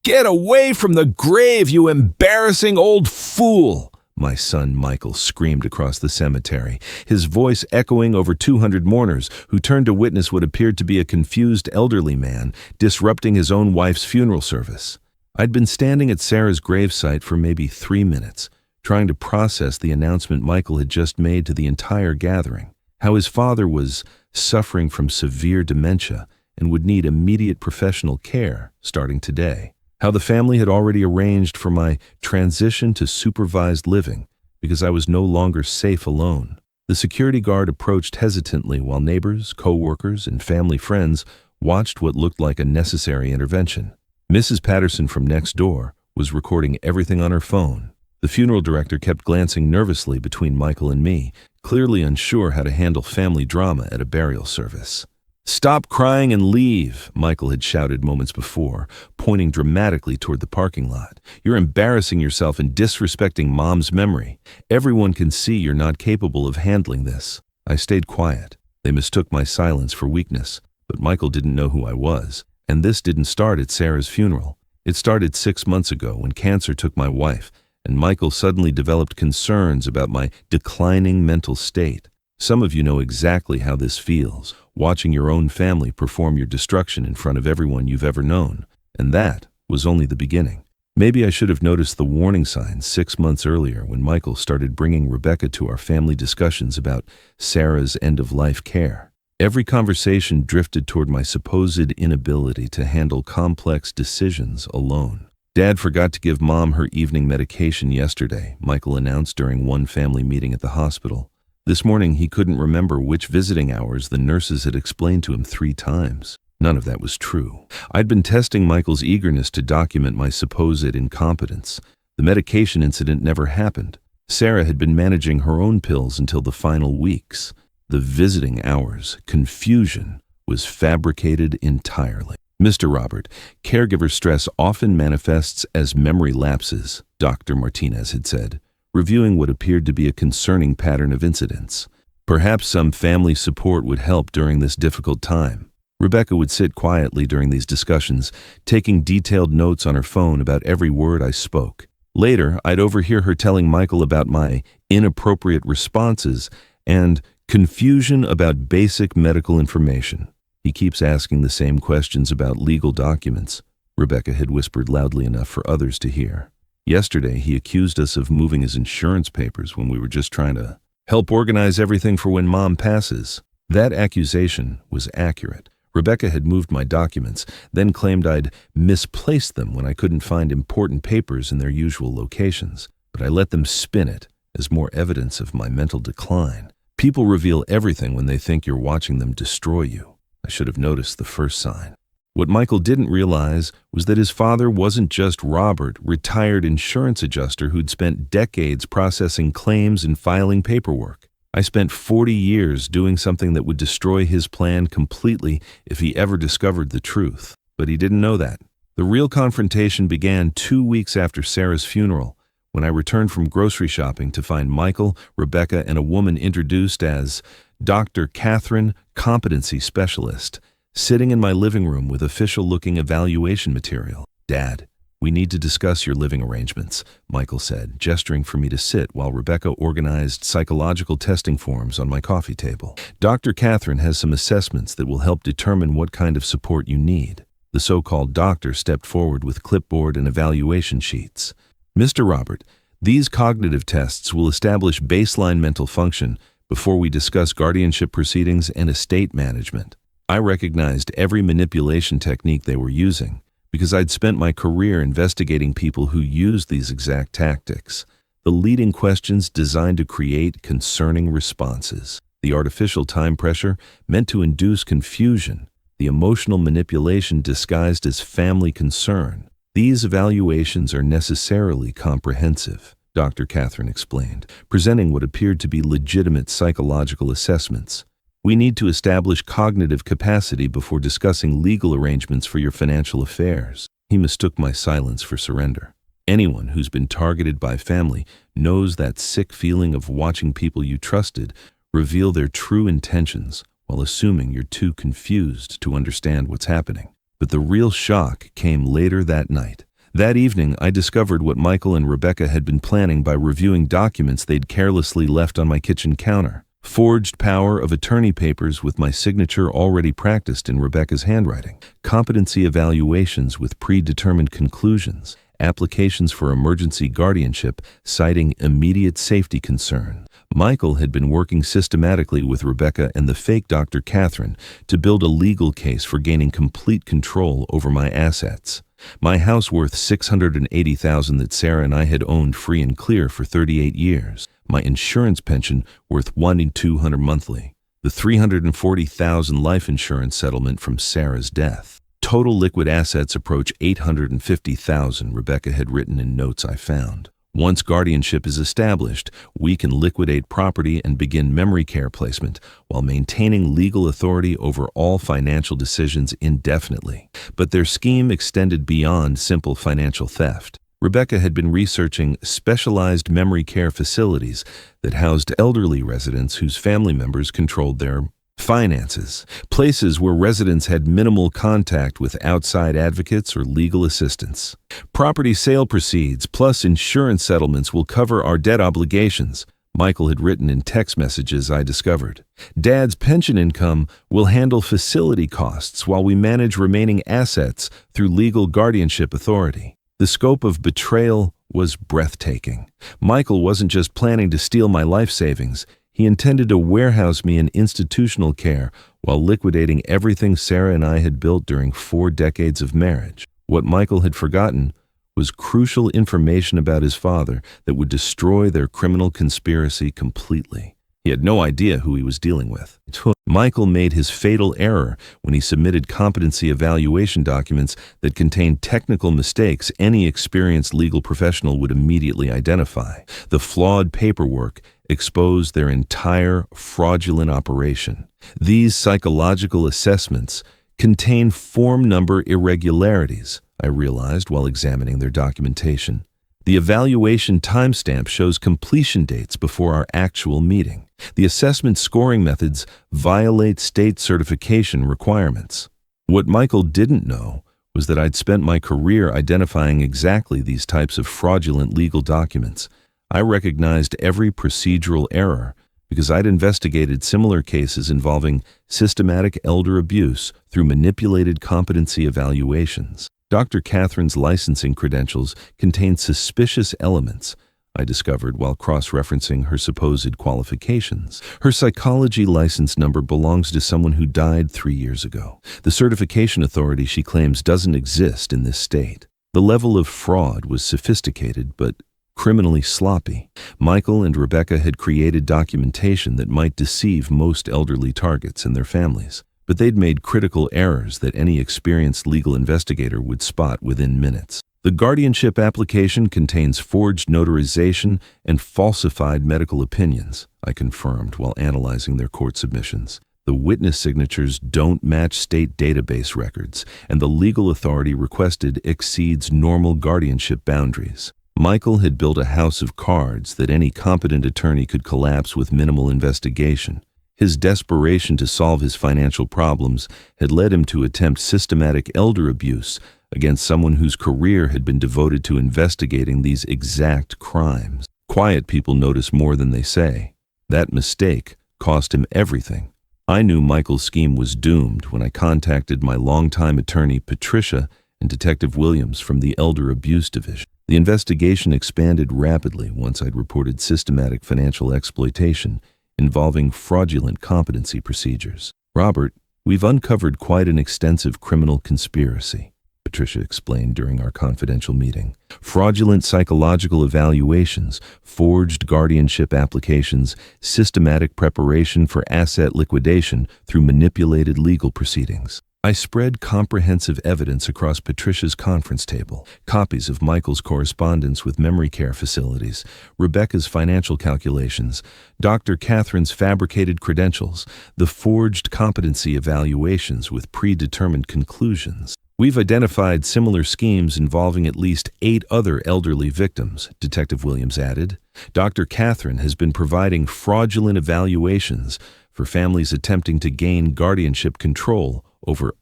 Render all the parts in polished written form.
"Get away from the grave, you embarrassing old fool!" my son Michael screamed across the cemetery, his voice echoing over 200 mourners who turned to witness what appeared to be a confused elderly man disrupting his own wife's funeral service. I'd been standing at Sarah's gravesite for maybe 3 minutes, trying to process the announcement Michael had just made to the entire gathering, how his father was suffering from severe dementia and would need immediate professional care starting today, how the family had already arranged for my transition to supervised living because I was no longer safe alone. The security guard approached hesitantly while neighbors, co-workers, and family friends watched what looked like a necessary intervention. Mrs. Patterson from next door was recording everything on her phone. The funeral director kept glancing nervously between Michael and me, clearly unsure how to handle family drama at a burial service. "Stop crying and leave," Michael had shouted moments before, pointing dramatically toward the parking lot. "You're embarrassing yourself and disrespecting Mom's memory. Everyone can see you're not capable of handling this." I stayed quiet. They mistook my silence for weakness, but Michael didn't know who I was. And this didn't start at Sarah's funeral. It started 6 months ago when cancer took my wife, and Michael suddenly developed concerns about my declining mental state. Some of you know exactly how this feels, watching your own family perform your destruction in front of everyone you've ever known. And that was only the beginning. Maybe I should have noticed the warning signs 6 months earlier when Michael started bringing Rebecca to our family discussions about Sarah's end-of-life care. Every conversation drifted toward my supposed inability to handle complex decisions alone. "Dad forgot to give Mom her evening medication yesterday," Michael announced during one family meeting at the hospital. This morning, he couldn't remember which visiting hours the nurses had explained to him 3 times. None of that was true. I'd been testing Michael's eagerness to document my supposed incompetence. The medication incident never happened. Sarah had been managing her own pills until the final weeks. The visiting hours confusion was fabricated entirely. "Mr. Robert, caregiver stress often manifests as memory lapses," Dr. Martinez had said, reviewing what appeared to be a concerning pattern of incidents. "Perhaps some family support would help during this difficult time." Rebecca would sit quietly during these discussions, taking detailed notes on her phone about every word I spoke. Later, I'd overhear her telling Michael about my inappropriate responses and confusion about basic medical information. "He keeps asking the same questions about legal documents," Rebecca had whispered loudly enough for others to hear. "Yesterday, he accused us of moving his insurance papers when we were just trying to help organize everything for when Mom passes." That accusation was accurate. Rebecca had moved my documents, then claimed I'd misplaced them when I couldn't find important papers in their usual locations. But I let them spin it as more evidence of my mental decline. People reveal everything when they think you're watching them destroy you. I should have noticed the first sign. What Michael didn't realize was that his father wasn't just Robert, retired insurance adjuster who'd spent decades processing claims and filing paperwork. I spent 40 years doing something that would destroy his plan completely if he ever discovered the truth. But he didn't know that. The real confrontation began 2 weeks after Sarah's funeral, when I returned from grocery shopping to find Michael, Rebecca, and a woman introduced as Dr. Catherine, competency specialist, sitting in my living room with official-looking evaluation material. "Dad, we need to discuss your living arrangements," Michael said, gesturing for me to sit while Rebecca organized psychological testing forms on my coffee table. "Dr. Catherine has some assessments that will help determine what kind of support you need." The so-called doctor stepped forward with clipboard and evaluation sheets. "Mr. Robert, these cognitive tests will establish baseline mental function before we discuss guardianship proceedings and estate management." I recognized every manipulation technique they were using because I'd spent my career investigating people who used these exact tactics. The leading questions designed to create concerning responses. The artificial time pressure meant to induce confusion. The emotional manipulation disguised as family concern. "These evaluations are necessarily comprehensive," Dr. Catherine explained, presenting what appeared to be legitimate psychological assessments. "We need to establish cognitive capacity before discussing legal arrangements for your financial affairs." He mistook my silence for surrender. Anyone who's been targeted by family knows that sick feeling of watching people you trusted reveal their true intentions while assuming you're too confused to understand what's happening. But the real shock came later that night. That evening, I discovered what Michael and Rebecca had been planning by reviewing documents they'd carelessly left on my kitchen counter. Forged power of attorney papers with my signature already practiced in Rebecca's handwriting, competency evaluations with predetermined conclusions, applications for emergency guardianship citing immediate safety concern. Michael had been working systematically with Rebecca and the fake Dr. Catherine to build a legal case for gaining complete control over my assets. My house worth $680,000 that Sarah and I had owned free and clear for 38 years. My insurance pension worth $1,200 monthly. The $340,000 life insurance settlement from Sarah's death. Total liquid assets approach $850,000, Rebecca had written in notes I found. Once guardianship is established, we can liquidate property and begin memory care placement while maintaining legal authority over all financial decisions indefinitely. But their scheme extended beyond simple financial theft. Rebecca had been researching specialized memory care facilities that housed elderly residents whose family members controlled their finances, places where residents had minimal contact with outside advocates or legal assistance. Property sale proceeds plus insurance settlements will cover our debt obligations, Michael had written in text messages I discovered. Dad's pension income will handle facility costs while we manage remaining assets through legal guardianship authority. The scope of betrayal was breathtaking. Michael wasn't just planning to steal my life savings. He intended to warehouse me in institutional care while liquidating everything Sarah and I had built during 4 decades of marriage. What Michael had forgotten was crucial information about his father that would destroy their criminal conspiracy completely. He had no idea who he was dealing with. Michael made his fatal error when he submitted competency evaluation documents that contained technical mistakes any experienced legal professional would immediately identify. The flawed paperwork exposed their entire fraudulent operation. These psychological assessments contain form number irregularities, I realized while examining their documentation. The evaluation timestamp shows completion dates before our actual meeting. The assessment scoring methods violate state certification requirements. What Michael didn't know was that I'd spent my career identifying exactly these types of fraudulent legal documents. I recognized every procedural error because I'd investigated similar cases involving systematic elder abuse through manipulated competency evaluations. Dr. Catherine's licensing credentials contained suspicious elements, I discovered while cross-referencing her supposed qualifications. Her psychology license number belongs to someone who died 3 years ago. The certification authority she claims doesn't exist in this state. The level of fraud was sophisticated but criminally sloppy. Michael and Rebecca had created documentation that might deceive most elderly targets and their families. But they'd made critical errors that any experienced legal investigator would spot within minutes. The guardianship application contains forged notarization and falsified medical opinions, I confirmed while analyzing their court submissions. The witness signatures don't match state database records, and the legal authority requested exceeds normal guardianship boundaries. Michael had built a house of cards that any competent attorney could collapse with minimal investigation. His desperation to solve his financial problems had led him to attempt systematic elder abuse against someone whose career had been devoted to investigating these exact crimes. Quiet people notice more than they say. That mistake cost him everything. I knew Michael's scheme was doomed when I contacted my longtime attorney Patricia and Detective Williams from the Elder Abuse Division. The investigation expanded rapidly once I'd reported systematic financial exploitation involving fraudulent competency procedures. Robert, we've uncovered quite an extensive criminal conspiracy, Patricia explained during our confidential meeting. Fraudulent psychological evaluations, forged guardianship applications, systematic preparation for asset liquidation through manipulated legal proceedings. I spread comprehensive evidence across Patricia's conference table, copies of Michael's correspondence with memory care facilities, Rebecca's financial calculations, Dr. Catherine's fabricated credentials, the forged competency evaluations with predetermined conclusions. We've identified similar schemes involving at least 8 other elderly victims, Detective Williams added. Dr. Catherine has been providing fraudulent evaluations for families attempting to gain guardianship control over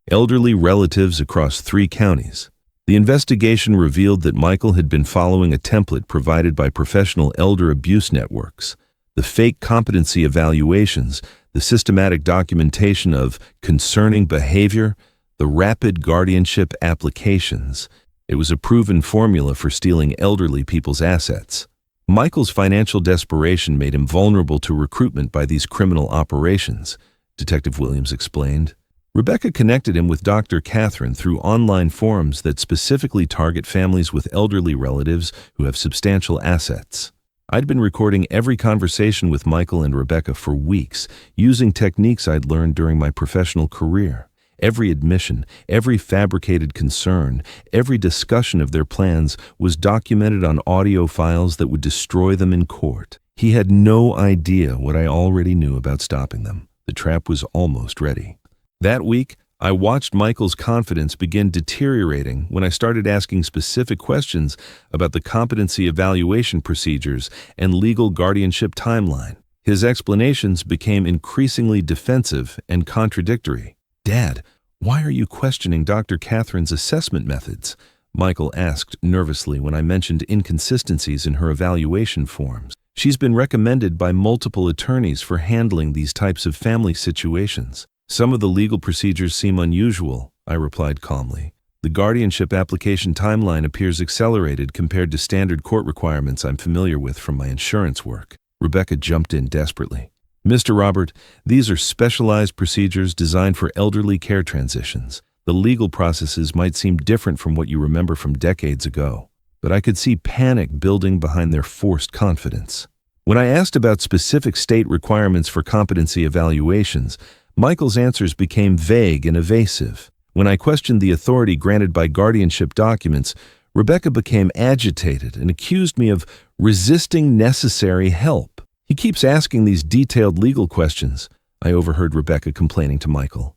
elderly relatives across 3 counties. The investigation revealed that Michael had been following a template provided by professional elder abuse networks. The fake competency evaluations, the systematic documentation of concerning behavior, the rapid guardianship applications. It was a proven formula for stealing elderly people's assets. Michael's financial desperation made him vulnerable to recruitment by these criminal operations, Detective Williams explained. Rebecca connected him with Dr. Catherine through online forums that specifically target families with elderly relatives who have substantial assets. I'd been recording every conversation with Michael and Rebecca for weeks, using techniques I'd learned during my professional career. Every admission, every fabricated concern, every discussion of their plans was documented on audio files that would destroy them in court. He had no idea what I already knew about stopping them. The trap was almost ready. That week, I watched Michael's confidence begin deteriorating when I started asking specific questions about the competency evaluation procedures and legal guardianship timeline. His explanations became increasingly defensive and contradictory. "Dad, why are you questioning Dr. Catherine's assessment methods?" Michael asked nervously when I mentioned inconsistencies in her evaluation forms. "She's been recommended by multiple attorneys for handling these types of family situations." "Some of the legal procedures seem unusual," I replied calmly. "The guardianship application timeline appears accelerated compared to standard court requirements I'm familiar with from my insurance work." Rebecca jumped in desperately. "Mr. Robert, these are specialized procedures designed for elderly care transitions. The legal processes might seem different from what you remember from decades ago." But I could see panic building behind their forced confidence. When I asked about specific state requirements for competency evaluations, Michael's answers became vague and evasive. When I questioned the authority granted by guardianship documents, Rebecca became agitated and accused me of resisting necessary help. "He keeps asking these detailed legal questions," I overheard Rebecca complaining to Michael.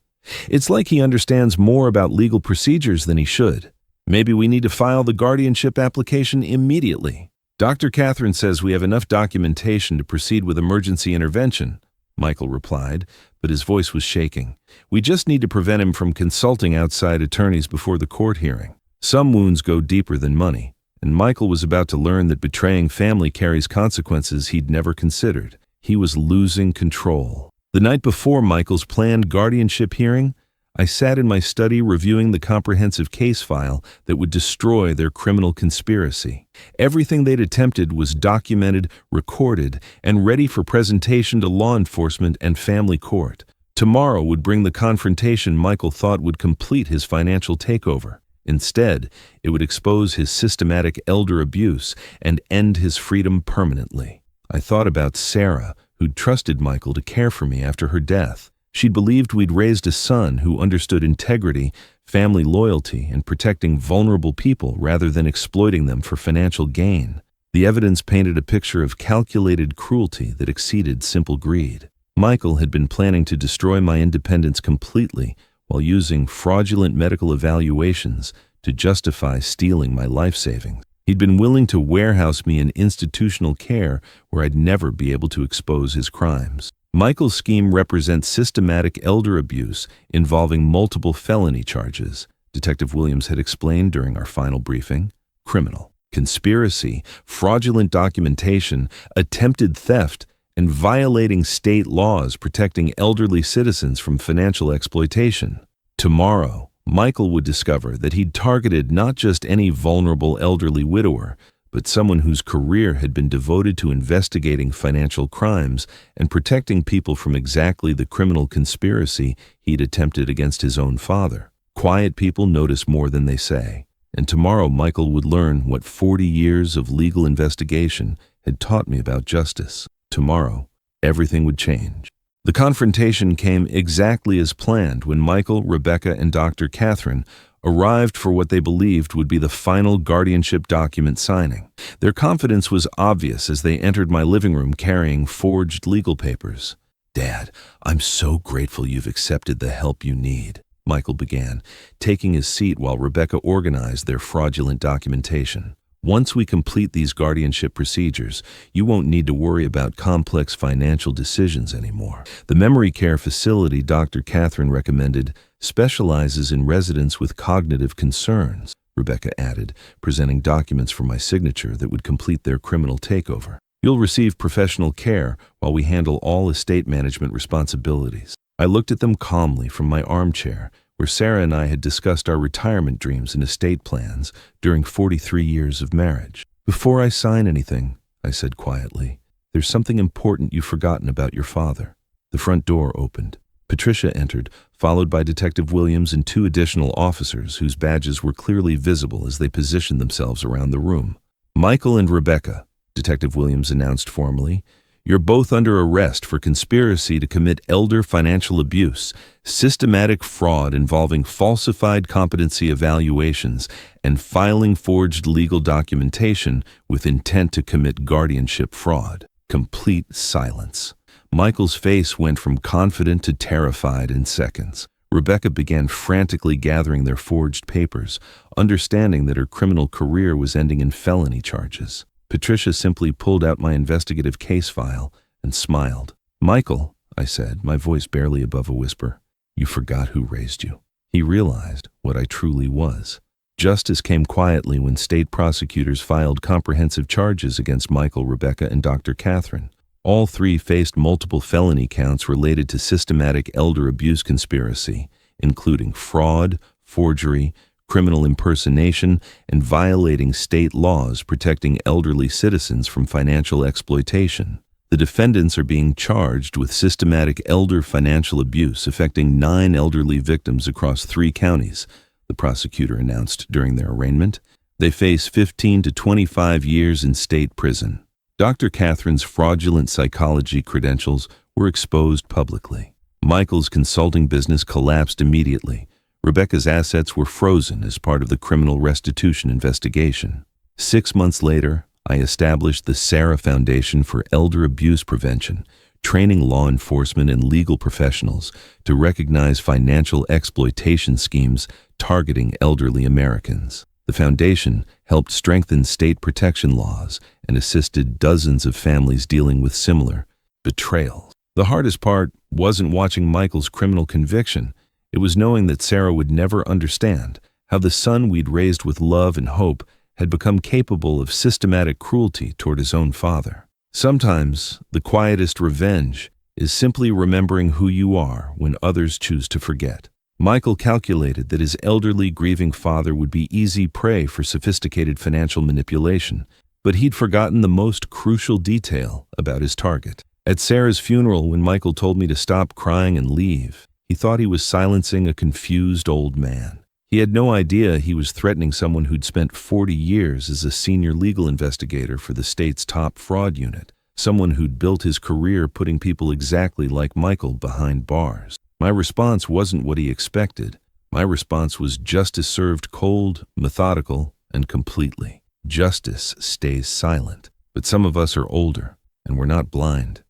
"It's like he understands more about legal procedures than he should. Maybe we need to file the guardianship application immediately." "Dr. Catherine says we have enough documentation to proceed with emergency intervention," Michael replied, but his voice was shaking. "We just need to prevent him from consulting outside attorneys before the court hearing. Some wounds go deeper than money," and Michael was about to learn that betraying family carries consequences he'd never considered. He was losing control. The night before Michael's planned guardianship hearing, I sat in my study reviewing the comprehensive case file that would destroy their criminal conspiracy. Everything they'd attempted was documented, recorded, and ready for presentation to law enforcement and family court. Tomorrow would bring the confrontation Michael thought would complete his financial takeover. Instead, it would expose his systematic elder abuse and end his freedom permanently. I thought about Sarah, who'd trusted Michael to care for me after her death. She'd believed we'd raised a son who understood integrity, family loyalty, and protecting vulnerable people rather than exploiting them for financial gain. The evidence painted a picture of calculated cruelty that exceeded simple greed. Michael had been planning to destroy my independence completely while using fraudulent medical evaluations to justify stealing my life savings. He'd been willing to warehouse me in institutional care where I'd never be able to expose his crimes. Michael's scheme represents systematic elder abuse involving multiple felony charges, Detective Williams had explained during our final briefing. Criminal, conspiracy, fraudulent documentation, attempted theft, and violating state laws protecting elderly citizens from financial exploitation. Tomorrow, Michael would discover that he'd targeted not just any vulnerable elderly widower, but someone whose career had been devoted to investigating financial crimes and protecting people from exactly the criminal conspiracy he'd attempted against his own father. Quiet people notice more than they say, and tomorrow Michael would learn what 40 years of legal investigation had taught me about justice. Tomorrow, everything would change. The confrontation came exactly as planned when Michael, Rebecca, and Dr. Catherine arrived for what they believed would be the final guardianship document signing. Their confidence was obvious as they entered my living room carrying forged legal papers. "Dad, I'm so grateful you've accepted the help you need," Michael began, taking his seat while Rebecca organized their fraudulent documentation. "Once we complete these guardianship procedures, you won't need to worry about complex financial decisions anymore. The memory care facility Dr. Catherine recommended specializes in residents with cognitive concerns. Rebecca added, presenting documents for my signature that would complete their criminal takeover. You'll receive professional care while we handle all estate management responsibilities. I looked at them calmly from my armchair, where Sarah and I had discussed our retirement dreams and estate plans during 43 years of marriage. Before I sign anything, I said quietly, there's something important you've forgotten about your father. The front door opened. Patricia entered, followed by Detective Williams and 2 additional officers whose badges were clearly visible as they positioned themselves around the room. Michael and Rebecca, Detective Williams announced formally, you're both under arrest for conspiracy to commit elder financial abuse, systematic fraud involving falsified competency evaluations, and filing forged legal documentation with intent to commit guardianship fraud. Complete silence. Michael's face went from confident to terrified in seconds. Rebecca began frantically gathering their forged papers, understanding that her criminal career was ending in felony charges. Patricia simply pulled out my investigative case file and smiled. Michael, I said, my voice barely above a whisper, you forgot who raised you. He realized what I truly was. Justice came quietly when state prosecutors filed comprehensive charges against Michael, Rebecca, and Dr. Catherine. All 3 faced multiple felony counts related to systematic elder abuse conspiracy, including fraud, forgery, criminal impersonation, and violating state laws protecting elderly citizens from financial exploitation. The defendants are being charged with systematic elder financial abuse affecting 9 elderly victims across 3 counties, the prosecutor announced during their arraignment. They face 15 to 25 years in state prison. Dr. Catherine's fraudulent psychology credentials were exposed publicly. Michael's consulting business collapsed immediately. Rebecca's assets were frozen as part of the criminal restitution investigation. 6 months later, I established the Sarah Foundation for Elder Abuse Prevention, training law enforcement and legal professionals to recognize financial exploitation schemes targeting elderly Americans. The foundation helped strengthen state protection laws and assisted dozens of families dealing with similar betrayals. The hardest part wasn't watching Michael's criminal conviction. It was knowing that Sarah would never understand how the son we'd raised with love and hope had become capable of systematic cruelty toward his own father. Sometimes, the quietest revenge is simply remembering who you are when others choose to forget. Michael calculated that his elderly, grieving father would be easy prey for sophisticated financial manipulation, but he'd forgotten the most crucial detail about his target. At Sarah's funeral, when Michael told me to stop crying and leave, he thought he was silencing a confused old man. He had no idea he was threatening someone who'd spent 40 years as a senior legal investigator for the state's top fraud unit, someone who'd built his career putting people exactly like Michael behind bars. My response wasn't what he expected. My response was justice served cold, methodical, and completely. Justice stays silent. But some of us are older, and we're not blind.